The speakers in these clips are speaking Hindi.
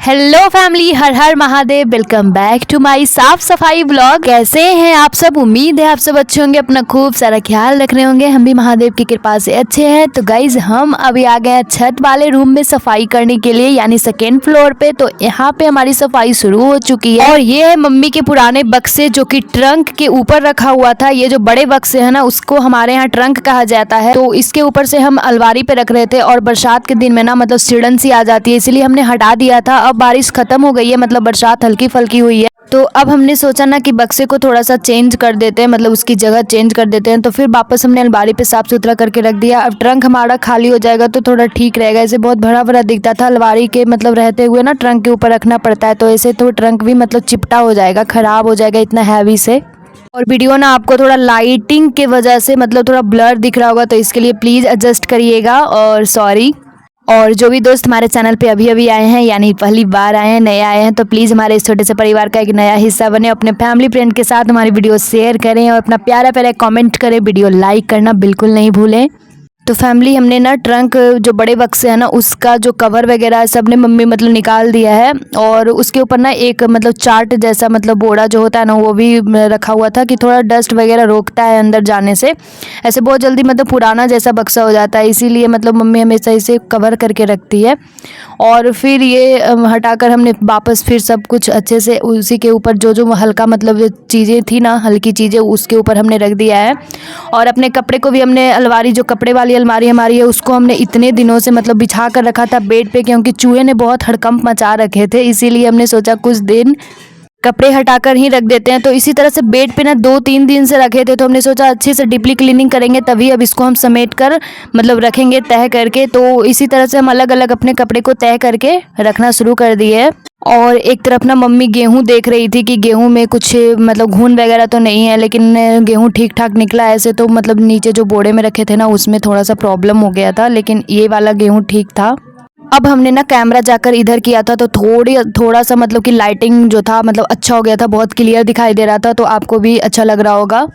हेलो फैमिली, हर हर Mahadev. Welcome back to my साफ सफाई व्लॉग। कैसे हैं आप सब? उम्मीद है आप सब अच्छे होंगे, अपना खूब सारा ख्याल रख रहे होंगे। हम भी महादेव की कृपा से अच्छे हैं। तो गाइज हम अभी आ गए हैं छत वाले रूम में सफाई करने के लिए, यानी सेकेंड फ्लोर पे। तो यहाँ पे हमारी सफाई शुरू हो चुकी है और ये है मम्मी के पुराने बक्से जो कि ट्रंक के ऊपर रखा हुआ था। ये जो बड़े बक्से है ना, उसको हमारे यहाँ ट्रंक कहा जाता है। तो इसके ऊपर से हम अलमारी पे रख रहे थे और बरसात के दिन में ना मतलब सिड़न सी आ जाती है, इसलिए हमने हटा दिया था। अब बारिश खत्म हो गई है, मतलब बरसात हल्की फल्की हुई है। तो अब हमने सोचा ना कि बक्से को थोड़ा सा चेंज कर देते हैं, मतलब उसकी जगह चेंज कर देते हैं। तो फिर वापस हमने अलमारी पे साफ सुथरा करके रख दिया। अब ट्रंक हमारा खाली हो जाएगा तो थोड़ा ठीक रहेगा। ऐसे बहुत भरा भरा दिखता था अलमारी के मतलब रहते हुए ना, ट्रंक के ऊपर रखना पड़ता है। तो ऐसे तो ट्रंक भी मतलब चिपटा हो जाएगा, खराब हो जाएगा इतना हैवी से। और वीडियो ना आपको थोड़ा लाइटिंग के वजह से मतलब थोड़ा ब्लर दिख रहा होगा, तो इसके लिए प्लीज़ एडजस्ट करिएगा और सॉरी। और जो भी दोस्त हमारे चैनल पे अभी अभी आए हैं, यानी पहली बार आए हैं, नए आए हैं, तो प्लीज़ हमारे इस छोटे से परिवार का एक नया हिस्सा बने। अपने फैमिली फ्रेंड के साथ हमारी वीडियो शेयर करें और अपना प्यारा प्यारा कमेंट करें। वीडियो लाइक करना बिल्कुल नहीं भूलें। तो फैमिली हमने ना ट्रंक जो बड़े बक्से है ना, उसका जो कवर वगैरह सब ने मम्मी मतलब निकाल दिया है। और उसके ऊपर ना एक मतलब चार्ट जैसा मतलब बोरा जो होता है ना, वो भी रखा हुआ था कि थोड़ा डस्ट वगैरह रोकता है अंदर जाने से। ऐसे बहुत जल्दी मतलब पुराना जैसा बक्सा हो जाता है, इसीलिए मतलब मम्मी हमेशा इसे कवर करके रखती है। और फिर ये हटाकर हमने वापस फिर सब कुछ अच्छे से उसी के ऊपर जो जो हल्का मतलब चीज़ें थी ना, हल्की चीज़ें, उसके ऊपर हमने रख दिया है। और अपने कपड़े को भी हमने अलमारी, जो कपड़े वाली अलमारी हमारी है, उसको हमने इतने दिनों से मतलब बिछा कर रखा था बेड पे, क्योंकि चूहे ने बहुत हड़कंप मचा रखे थे। इसीलिए हमने सोचा कुछ दिन कपड़े हटाकर ही रख देते हैं। तो इसी तरह से बेड पे ना 2-3 दिन से रखे थे, तो हमने सोचा अच्छे से डीपली क्लीनिंग करेंगे तभी अब इसको हम समेट कर मतलब रखेंगे तह करके। तो इसी तरह से हम अलग अलग अपने कपड़े को तह करके रखना शुरू कर दिए है। और एक तरफ ना मम्मी गेहूं देख रही थी कि गेहूं में कुछ मतलब घुन वगैरह तो नहीं है, लेकिन गेहूं ठीक ठाक निकला। ऐसे तो मतलब नीचे जो बोरे में रखे थे ना, उसमें थोड़ा सा प्रॉब्लम हो गया था, लेकिन ये वाला गेहूं ठीक था। अब हमने ना कैमरा जाकर इधर किया था, तो थोड़ा सा मतलब कि लाइटिंग जो था मतलब अच्छा हो गया था, बहुत क्लियर दिखाई दे रहा था। तो आपको भी अच्छा लग रहा होगा।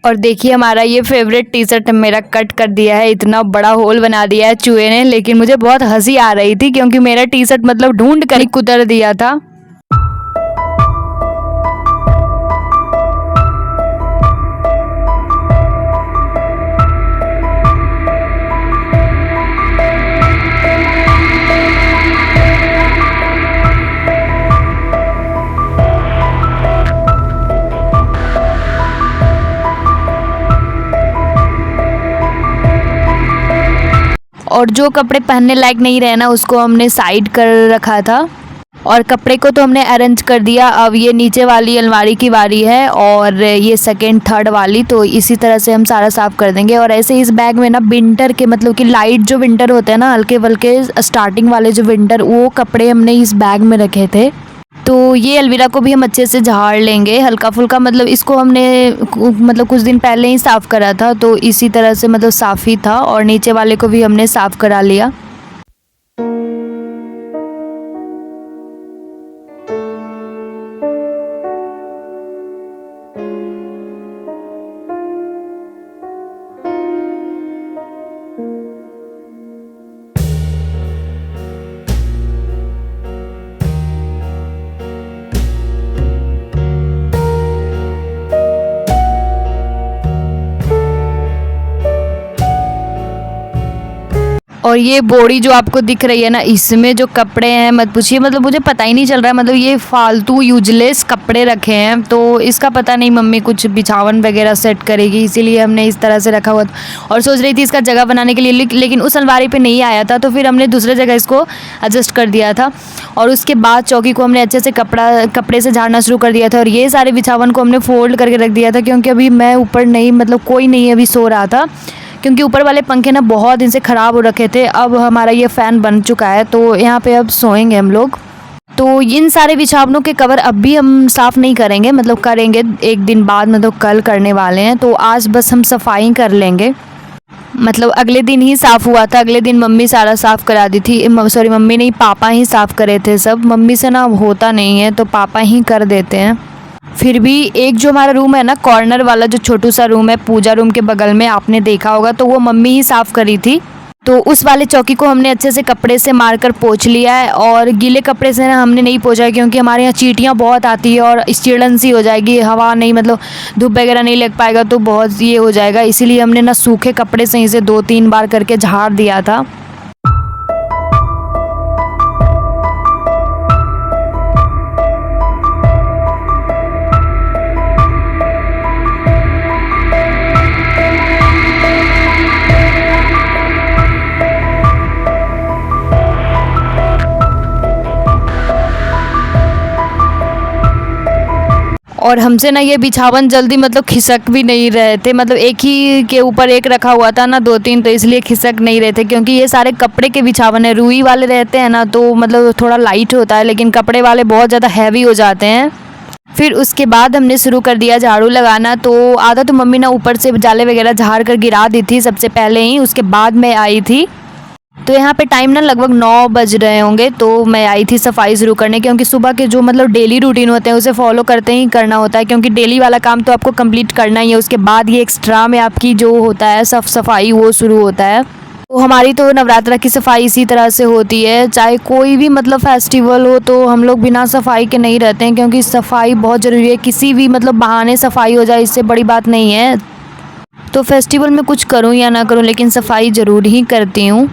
और देखिए हमारा ये फेवरेट टी शर्ट मेरा कट कर दिया है, इतना बड़ा होल बना दिया है चूहे ने। लेकिन मुझे बहुत हंसी आ रही थी क्योंकि मेरा टी शर्ट मतलब ढूंढ कर ही कुतर दिया था। और जो कपड़े पहनने लायक नहीं रहे ना, उसको हमने साइड कर रखा था। और कपड़े को तो हमने अरेंज कर दिया। अब ये नीचे वाली अलमारी की बारी है और ये सेकेंड थर्ड वाली, तो इसी तरह से हम सारा साफ़ कर देंगे। और ऐसे इस बैग में ना विंटर के मतलब कि लाइट जो विंटर होते हैं ना, हल्के वल्के स्टार्टिंग वाले जो विंटर, वो कपड़े हमने इस बैग में रखे थे। तो ये अलमीरा को भी हम अच्छे से झाड़ लेंगे हल्का फुल्का। मतलब इसको हमने मतलब कुछ दिन पहले ही साफ़ करा था, तो इसी तरह से मतलब साफ़ ही था। और नीचे वाले को भी हमने साफ़ करा लिया। और ये बोरी जो आपको दिख रही है ना, इसमें जो कपड़े हैं मत पूछिए, मतलब मुझे पता ही नहीं चल रहा है। मतलब ये फालतू यूजलेस कपड़े रखे हैं, तो इसका पता नहीं मम्मी कुछ बिछावन वगैरह सेट करेगी, इसीलिए हमने इस तरह से रखा हुआ था। और सोच रही थी इसका जगह बनाने के लिए, लेकिन उस अलमारी पे नहीं आया था, तो फिर हमने दूसरे जगह इसको एडजस्ट कर दिया था। और उसके बाद चौकी को हमने अच्छे से कपड़े से झाड़ना शुरू कर दिया था। और ये सारे बिछावन को हमने फोल्ड करके रख दिया था, क्योंकि अभी मैं ऊपर नहीं, मतलब कोई नहीं अभी सो रहा था, क्योंकि ऊपर वाले पंखे ना बहुत दिन से ख़राब हो रखे थे। अब हमारा ये फ़ैन बन चुका है, तो यहाँ पे अब सोएंगे हम लोग। तो इन सारे बिछावनों के कवर अब भी हम साफ़ नहीं करेंगे, मतलब करेंगे एक दिन बाद, मतलब कल करने वाले हैं। तो आज बस हम सफाई कर लेंगे। मतलब अगले दिन ही साफ़ हुआ था, अगले दिन मम्मी सारा साफ़ करा दी थी। सॉरी, मम्मी नहीं, पापा ही साफ़ करे थे सब। मम्मी से ना होता नहीं है, तो पापा ही कर देते हैं। फिर भी एक जो हमारा रूम है ना, कॉर्नर वाला जो छोटू सा रूम है पूजा रूम के बगल में, आपने देखा होगा, तो वो मम्मी ही साफ़ करी थी। तो उस वाले चौकी को हमने अच्छे से कपड़े से मारकर पोंछ लिया है, और गीले कपड़े से ना हमने नहीं पोंछा है क्योंकि हमारे यहाँ चींटियाँ बहुत आती है और चिड़न सी हो जाएगी, हवा नहीं मतलब धूप वगैरह नहीं लग पाएगा तो बहुत ये हो जाएगा, इसीलिए हमने ना सूखे कपड़े से इसे 2-3 बार करके झाड़ दिया था। और हमसे ना ये बिछावन जल्दी मतलब खिसक भी नहीं रहे थे, मतलब एक ही के ऊपर एक रखा हुआ था ना 2-3, तो इसलिए खिसक नहीं रहे थे क्योंकि ये सारे कपड़े के बिछावन है। रुई वाले रहते हैं ना तो मतलब थोड़ा लाइट होता है, लेकिन कपड़े वाले बहुत ज़्यादा हैवी हो जाते हैं। फिर उसके बाद हमने शुरू कर दिया झाड़ू लगाना। तो आधा तो मम्मी ना ऊपर से जाले वगैरह झाड़ कर गिरा दी थी सबसे पहले ही, उसके बाद मैं आई थी। तो यहाँ पे टाइम ना लगभग 9 बज रहे होंगे, तो मैं आई थी सफाई शुरू करने, क्योंकि सुबह के जो मतलब डेली रूटीन होते हैं उसे फॉलो करते ही करना होता है, क्योंकि डेली वाला काम तो आपको कंप्लीट करना ही है। उसके बाद ये एक्स्ट्रा में आपकी जो होता है साफ सफाई वो शुरू होता है। तो हमारी तो नवरात्रा की सफाई इसी तरह से होती है, चाहे कोई भी मतलब फेस्टिवल हो तो हम लोग बिना सफाई के नहीं रहते हैं, क्योंकि सफाई बहुत ज़रूरी है। किसी भी मतलब बहाने सफाई हो जाए इससे बड़ी बात नहीं है। तो फेस्टिवल में कुछ करूँ या ना करूँ, लेकिन सफाई ज़रूर ही करती हूँ।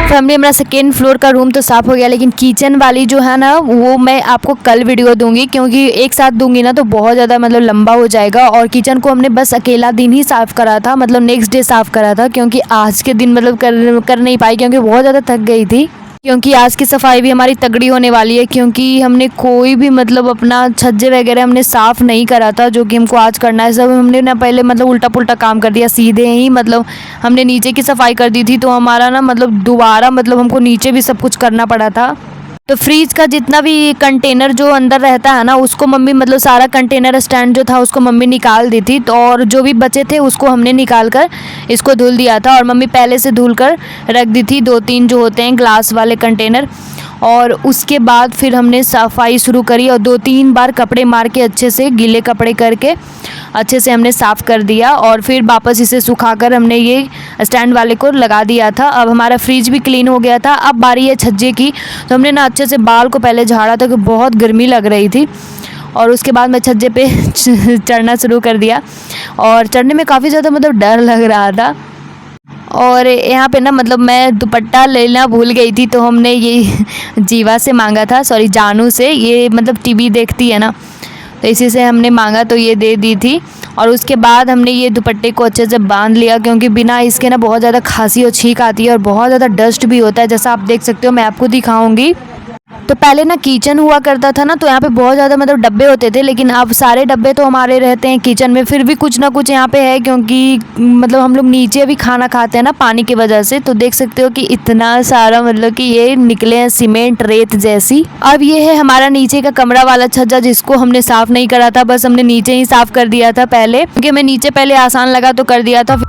फैमिली, हमारा सेकेंड फ्लोर का रूम तो साफ़ हो गया, लेकिन किचन वाली जो है ना वो मैं आपको कल वीडियो दूंगी, क्योंकि एक साथ दूंगी ना तो बहुत ज़्यादा मतलब लंबा हो जाएगा। और किचन को हमने बस अकेला दिन ही साफ़ करा था, मतलब नेक्स्ट डे साफ़ करा था, क्योंकि आज के दिन मतलब कर नहीं पाई क्योंकि बहुत ज़्यादा थक गई थी। क्योंकि आज की सफाई भी हमारी तगड़ी होने वाली है, क्योंकि हमने कोई भी मतलब अपना छज्जे वगैरह हमने साफ़ नहीं करा था, जो कि हमको आज करना है। सब हमने ना पहले मतलब उल्टा पुल्टा काम कर दिया, सीधे ही मतलब हमने नीचे की सफाई कर दी थी, तो हमारा ना मतलब दोबारा मतलब हमको नीचे भी सब कुछ करना पड़ा था। तो फ्रीज का जितना भी कंटेनर जो अंदर रहता है ना उसको मम्मी मतलब सारा कंटेनर स्टैंड जो था उसको मम्मी निकाल दी थी, तो और जो भी बचे थे उसको हमने निकाल कर इसको धुल दिया था, और मम्मी पहले से धुल कर रख दी थी 2-3 जो होते हैं ग्लास वाले कंटेनर। और उसके बाद फिर हमने सफाई शुरू करी, और 2-3 बार कपड़े मार के अच्छे से गीले कपड़े करके अच्छे से हमने साफ़ कर दिया, और फिर वापस इसे सुखाकर हमने ये स्टैंड वाले को लगा दिया था। अब हमारा फ्रिज भी क्लीन हो गया था। अब बारी है छज्जे की, तो हमने ना अच्छे से बाल को पहले झाड़ा था, क्योंकि बहुत गर्मी लग रही थी। और उसके बाद मैं छज्जे पे चढ़ना शुरू कर दिया, और चढ़ने में काफ़ी ज़्यादा मतलब डर लग रहा था। और यहाँ पे ना मतलब मैं दुपट्टा लेना भूल गई थी, तो हमने ये जीवा से मांगा था, सॉरी जानू से, ये मतलब टीवी देखती है ना, तो इसी से हमने मांगा तो ये दे दी थी। और उसके बाद हमने ये दुपट्टे को अच्छे से बांध लिया, क्योंकि बिना इसके ना बहुत ज़्यादा खांसी और छींक आती है, और बहुत ज़्यादा डस्ट भी होता है, जैसा आप देख सकते हो, मैं आपको दिखाऊंगी। तो पहले ना किचन हुआ करता था ना, तो यहाँ पे बहुत ज़्यादा मतलब डब्बे होते थे, लेकिन अब सारे डब्बे तो हमारे रहते हैं किचन में। फिर भी कुछ ना कुछ यहाँ पे है, क्योंकि मतलब हम लोग नीचे भी खाना खाते हैं ना पानी की वजह से, तो देख सकते हो कि इतना सारा मतलब कि ये निकले हैं सीमेंट रेत जैसी। अब ये है हमारा नीचे का कमरा वाला छज्जा, जिसको हमने साफ़ नहीं करा था, बस हमने नीचे ही साफ़ कर दिया था पहले, क्योंकि मैं नीचे पहले आसान लगा तो कर दिया था।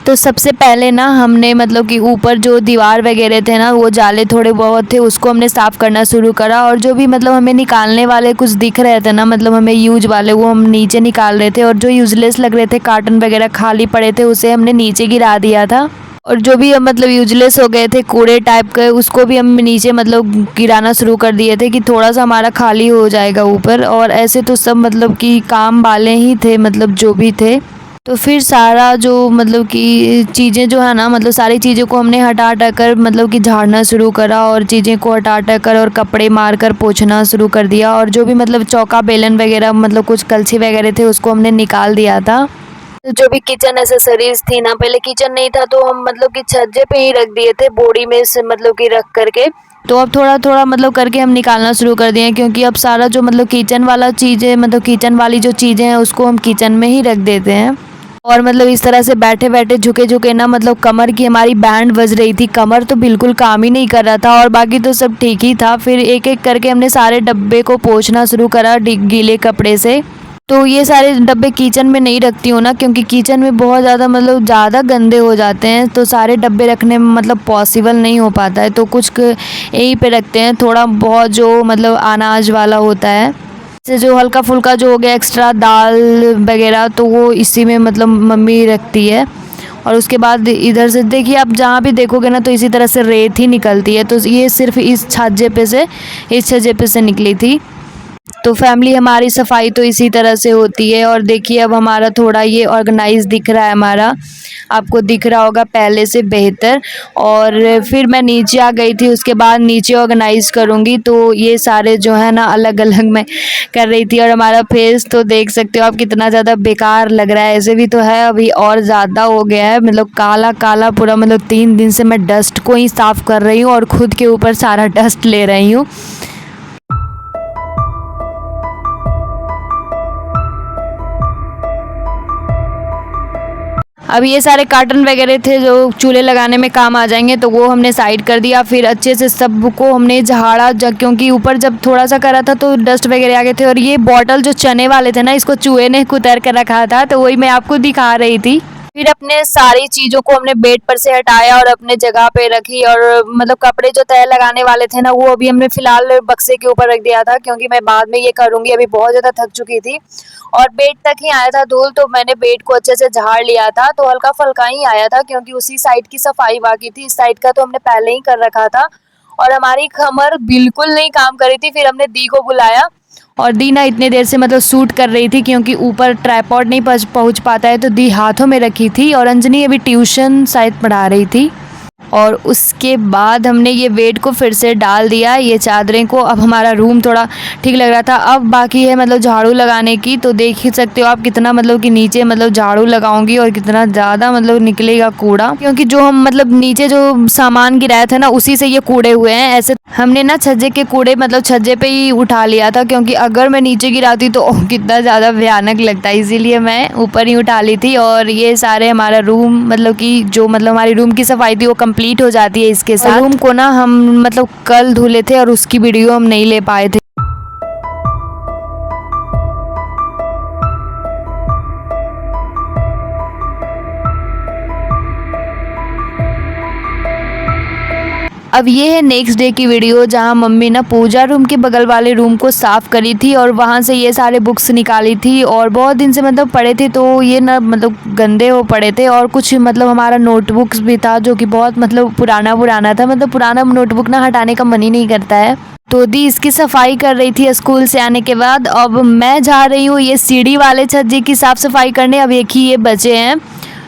तो सबसे पहले ना हमने मतलब कि ऊपर जो दीवार वगैरह थे ना वो जाले थोड़े बहुत थे, उसको हमने साफ़ करना शुरू करा। और जो भी मतलब हमें निकालने वाले कुछ दिख रहे थे ना, मतलब हमें यूज वाले, वो हम नीचे निकाल रहे थे। और जो यूजलेस लग रहे थे कार्टन वगैरह खाली पड़े थे उसे हमने नीचे गिरा दिया था। और जो भी मतलब यूजलेस हो गए थे कूड़े टाइप के, उसको भी हम नीचे मतलब गिराना शुरू कर दिए थे, कि थोड़ा सा हमारा खाली हो जाएगा ऊपर। और ऐसे तो सब मतलब कि काम वाले ही थे, मतलब जो भी थे। तो फिर सारा जो मतलब कि चीज़ें जो है ना, मतलब सारी चीज़ों को हमने हटा हटा कर मतलब कि झाड़ना शुरू करा, और चीज़ें को हटा हटा कर और कपड़े मार कर पोंछना शुरू कर दिया। और जो भी मतलब चौका बेलन वगैरह मतलब कुछ कलछी वगैरह थे उसको हमने निकाल दिया था। तो जो भी किचन एसेसरीज थी ना, पहले किचन नहीं था तो हम मतलब कि छज्जे पे ही रख दिए थे, बोरी में से मतलब कि रख करके। तो अब थोड़ा थोड़ा मतलब करके हम निकालना शुरू कर दिए हैं, क्योंकि अब सारा जो मतलब किचन वाला चीज़ें, मतलब किचन वाली जो चीज़ें हैं उसको हम किचन में ही रख देते हैं। और मतलब इस तरह से बैठे बैठे झुके झुके ना मतलब कमर की हमारी बैंड बज रही थी, कमर तो बिल्कुल काम ही नहीं कर रहा था, और बाकी तो सब ठीक ही था। फिर एक एक करके हमने सारे डब्बे को पोंछना शुरू करा गीले कपड़े से। तो ये सारे डब्बे किचन में नहीं रखती हूँ ना, क्योंकि किचन में बहुत ज़्यादा मतलब ज़्यादा गंदे हो जाते हैं, तो सारे डब्बे रखने में मतलब पॉसिबल नहीं हो पाता है। तो कुछ यहीं पे रखते हैं, थोड़ा बहुत जो मतलब अनाज वाला होता है, जैसे जो हल्का फुल्का जो हो गया एक्स्ट्रा दाल वगैरह, तो वो इसी में मतलब मम्मी रखती है। और उसके बाद इधर से देखिए, आप जहाँ भी देखोगे ना तो इसी तरह से रेत ही निकलती है। तो ये सिर्फ इस छज्जे पे से निकली थी। तो फैमिली हमारी सफाई तो इसी तरह से होती है। और देखिए अब हमारा थोड़ा ये ऑर्गेनाइज दिख रहा है, हमारा आपको दिख रहा होगा पहले से बेहतर। और फिर मैं नीचे आ गई थी, उसके बाद नीचे ऑर्गेनाइज करूँगी, तो ये सारे जो है ना अलग अलग मैं कर रही थी। और हमारा फेस तो देख सकते हो आप कितना ज़्यादा बेकार लग रहा है, ऐसे भी तो है, अभी और ज़्यादा हो गया है, मतलब काला काला पूरा। मतलब 3 दिन से मैं डस्ट को ही साफ़ कर रही हूँ और खुद के ऊपर सारा डस्ट ले रही हूँ। अब ये सारे कार्टन वगैरह थे जो चूल्हे लगाने में काम आ जाएंगे, तो वो हमने साइड कर दिया। फिर अच्छे से सबको हमने झाड़ा, क्योंकि ऊपर जब थोड़ा सा करा था तो डस्ट वगैरह आ गए थे। और ये बॉटल जो चने वाले थे ना, इसको चूहे ने कुतर कर रखा था, तो वही मैं आपको दिखा रही थी। फिर अपने सारी चीज़ों को हमने बेड पर से हटाया और अपने जगह पे रखी। और मतलब कपड़े जो तय लगाने वाले थे ना, वो अभी हमने फ़िलहाल बक्से के ऊपर रख दिया था, क्योंकि मैं बाद में ये करूँगी, अभी बहुत ज़्यादा थक चुकी थी। और बेड तक ही आया था धूल, तो मैंने बेड को अच्छे से झाड़ लिया था, तो हल्का-फुल्का ही आया था, क्योंकि उसी साइड की सफाई बाकी थी। इस साइड का तो हमने पहले ही कर रखा था। और हमारी कमर बिल्कुल नहीं काम कर रही थी। फिर हमने दी को बुलाया, और दी ना इतने देर से मतलब शूट कर रही थी, क्योंकि ऊपर ट्राइपॉड नहीं पहुंच पाता है, तो दी हाथों में रखी थी। और अंजनी अभी ट्यूशन शायद पढ़ा रही थी। और उसके बाद हमने ये बेड को फिर से डाल दिया, ये चादरें को। अब हमारा रूम थोड़ा ठीक लग रहा था। अब बाकी है मतलब झाड़ू लगाने की, तो देख ही सकते हो आप कितना मतलब कि नीचे मतलब झाड़ू लगाऊंगी और कितना ज़्यादा मतलब निकलेगा कूड़ा, क्योंकि जो हम मतलब नीचे जो सामान गिराया था ना, उसी से ये कूड़े हुए हैं। ऐसे हमने ना छज्जे के कूड़े मतलब छज्जे पे ही उठा लिया था, क्योंकि अगर मैं नीचे गिराती तो कितना ज़्यादा भयानक लगता, इसीलिए मैं ऊपर ही उठा ली थी। और ये सारे हमारा रूम मतलब कि जो मतलब हमारी रूम की सफाई थी वो कंप्लीट हो जाती है इसके साथ। रूम को ना हम मतलब कल धुले थे और उसकी वीडियो हम नहीं ले पाए थे। अब ये है नेक्स्ट डे की वीडियो, जहाँ मम्मी ना पूजा रूम के बगल वाले रूम को साफ़ करी थी और वहाँ से ये सारे बुक्स निकाली थी। और बहुत दिन से मतलब पड़े थे, तो ये ना मतलब गंदे हो पड़े थे। और कुछ मतलब हमारा नोटबुक्स भी था, जो कि बहुत मतलब पुराना पुराना था। मतलब पुराना नोटबुक ना हटाने का मन ही नहीं करता है। तो दी इसकी सफाई कर रही थी स्कूल से आने के बाद। अब मैं जा रही हूँ ये सीढ़ी वाले छज्जे की साफ़ सफाई करने। अब एक ही ये बचे हैं,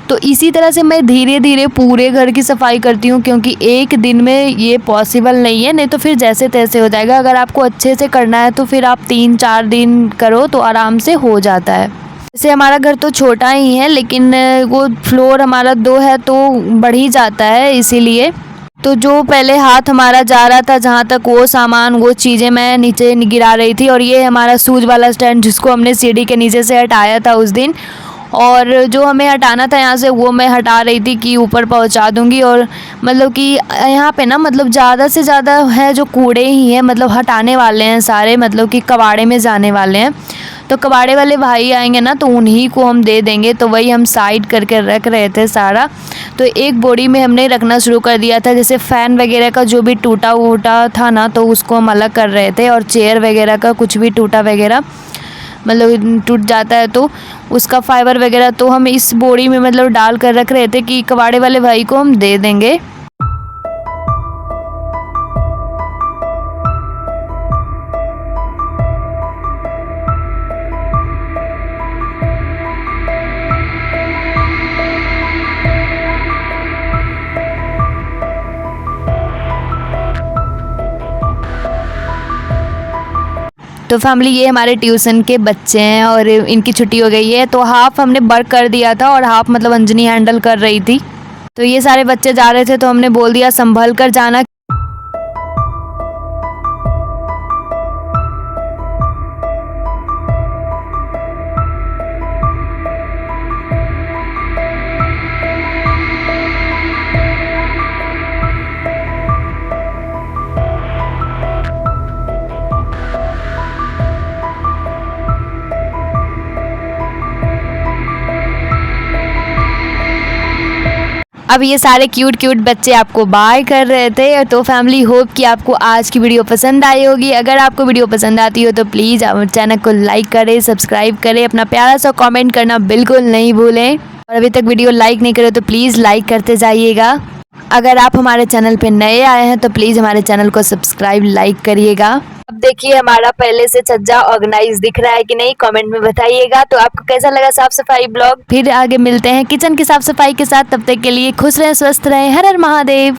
तो इसी तरह से मैं धीरे धीरे पूरे घर की सफाई करती हूँ, क्योंकि एक दिन में ये पॉसिबल नहीं है, नहीं तो फिर जैसे तैसे हो जाएगा। अगर आपको अच्छे से करना है तो फिर आप 3-4 दिन करो तो आराम से हो जाता है। जैसे हमारा घर तो छोटा ही है, लेकिन वो फ्लोर हमारा 2 है, तो बढ़ ही जाता है, इसीलिए। तो जो पहले हाथ हमारा जा रहा था जहाँ तक, वो सामान वो चीज़ें मैं नीचे गिरा रही थी। और ये हमारा शूज वाला स्टैंड, जिसको हमने सीढ़ी के नीचे से हटाया था उस दिन, और जो हमें हटाना था यहाँ से वो मैं हटा रही थी कि ऊपर पहुँचा दूँगी। और मतलब कि यहाँ पे ना मतलब ज़्यादा से ज़्यादा है जो कूड़े ही हैं, मतलब हटाने वाले हैं सारे, मतलब कि कबाड़े में जाने वाले हैं। तो कबाड़े वाले भाई आएंगे ना, तो उन्हीं को हम दे देंगे। तो वही हम साइड करके रख रहे थे सारा। तो एक बोरी में हमने रखना शुरू कर दिया था। जैसे फ़ैन वगैरह का जो भी टूटा वूटा था ना, तो उसको हम अलग कर रहे थे। और चेयर वगैरह का कुछ भी टूटा वगैरह मतलब टूट जाता है, तो उसका फाइबर वगैरह तो हम इस बोरी में मतलब डाल कर रख रहे थे कि कबाड़े वाले भाई को हम दे देंगे। तो फैमिली, ये हमारे ट्यूशन के बच्चे हैं और इनकी छुट्टी हो गई है। तो हाफ हमने वर्क कर दिया था और हाफ मतलब अंजनी हैंडल कर रही थी। तो ये सारे बच्चे जा रहे थे, तो हमने बोल दिया संभल कर जाना। अब ये सारे क्यूट क्यूट बच्चे आपको बाय कर रहे थे। तो फैमिली होप कि आपको आज की वीडियो पसंद आई होगी। अगर आपको वीडियो पसंद आती हो तो प्लीज़ चैनल को लाइक करें, सब्सक्राइब करें, अपना प्यारा सा कमेंट करना बिल्कुल नहीं भूलें। और अभी तक वीडियो लाइक नहीं करे तो प्लीज़ लाइक करते जाइएगा। अगर आप हमारे चैनल पे नए आए हैं तो प्लीज़ हमारे चैनल को सब्सक्राइब लाइक करिएगा। अब देखिए हमारा पहले से छज्जा ऑर्गेनाइज दिख रहा है कि नहीं, कमेंट में बताइएगा। तो आपको कैसा लगा साफ सफाई ब्लॉग। फिर आगे मिलते हैं किचन की साफ सफाई के साथ। तब तक के लिए खुश रहें, स्वस्थ रहें। हर हर महादेव।